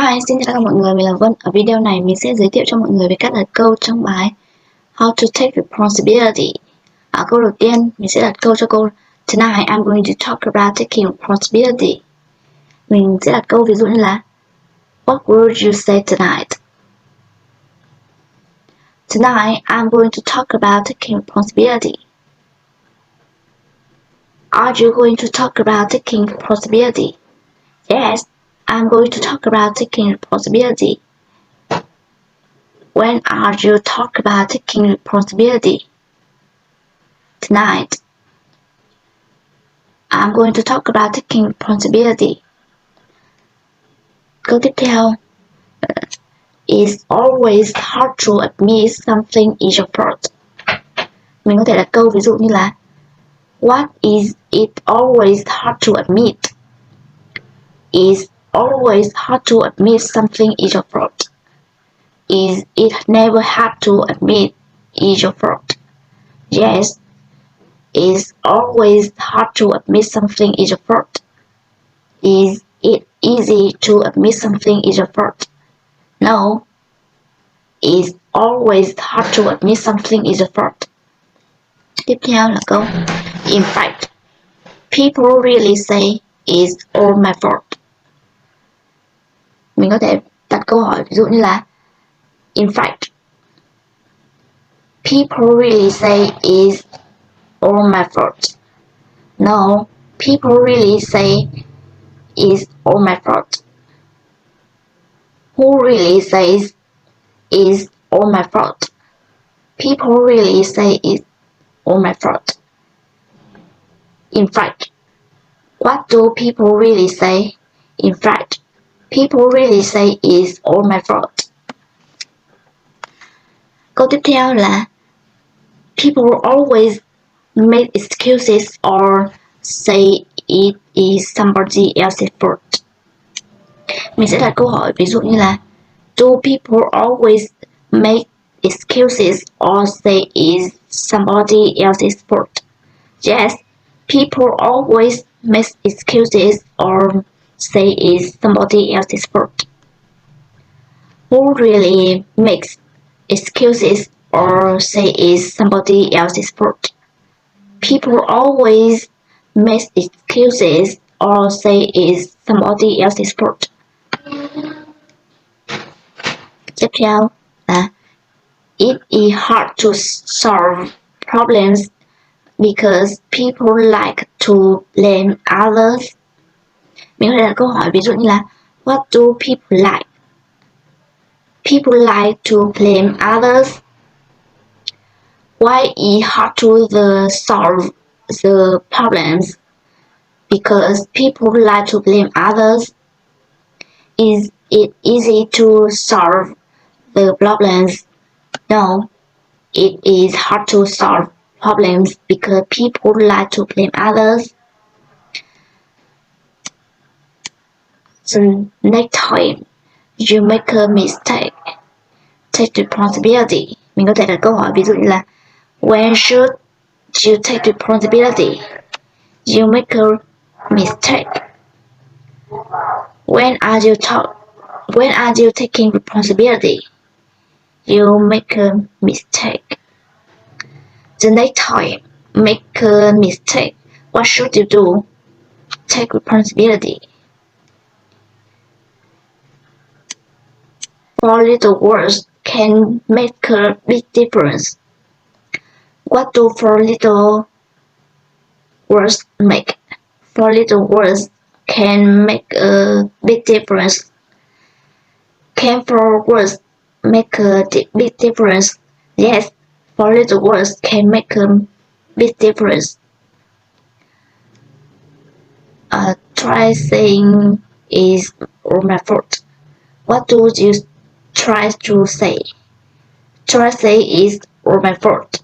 Hi, xin chào tất cả mọi người, mình là Vân. Ở video này mình sẽ giới thiệu cho mọi người về cách đặt câu trong bài How to take responsibility. Ở câu đầu tiên, mình sẽ đặt câu cho câu Tonight I'm going to talk about taking responsibility. Mình sẽ đặt câu ví dụ như là What would you say tonight? Tonight I'm going to talk about taking responsibility. Are you going to talk about taking responsibility? Yes, I'm going to talk about taking responsibility. When are you talk about taking responsibility? Tonight. I'm going to talk about taking responsibility. Câu tiếp theo. It's always hard to admit something is your fault. Mình có thể đặt câu ví dụ như là What is it always hard to admit? It's always hard to admit something is your fault. Is it never hard to admit is your fault? Yes, it's always hard to admit something is your fault. Is it easy to admit something is your fault? No, it's always hard to admit something is your fault. Tiếp theo là câu In fact, people really say it's all my fault. Mình có thể đặt câu hỏi ví dụ như là In fact, people really say it's all my fault. No, people really say it's all my fault. Who really says it's all my fault? People really say it's all my fault. In fact, what do people really say? In fact, people really say it's all my fault. Câu tiếp theo là People always make excuses or say it is somebody else's fault. Mình sẽ đặt câu hỏi ví dụ như là Do people always make excuses or say it's somebody else's fault? Yes, people always make excuses or say it's somebody else's fault. Who really makes excuses or say it's somebody else's fault? People always make excuses or say it's somebody else's fault. Tiếp theo là It is hard to solve problems because people like to blame others. Mình có thể đặt câu hỏi ví dụ như là What do people like? People like to blame others. Why is hard to solve the problems? Because people like to blame others. Is it easy to solve the problems? No, it is hard to solve problems because people like to blame others. The next time you make a mistake, take responsibility. Mình có thể đặt câu hỏi ví dụ như là When should you take responsibility? You make a mistake. When are you taking responsibility? You make a mistake. The next time make a mistake, what should you do? Take responsibility. Four little words can make a big difference. What do four little words make? Four little words can make a big difference. Can four words make a big difference? Yes, four little words can make a big difference. Try saying is all my fault. What do you try to say? Try say is all my fault.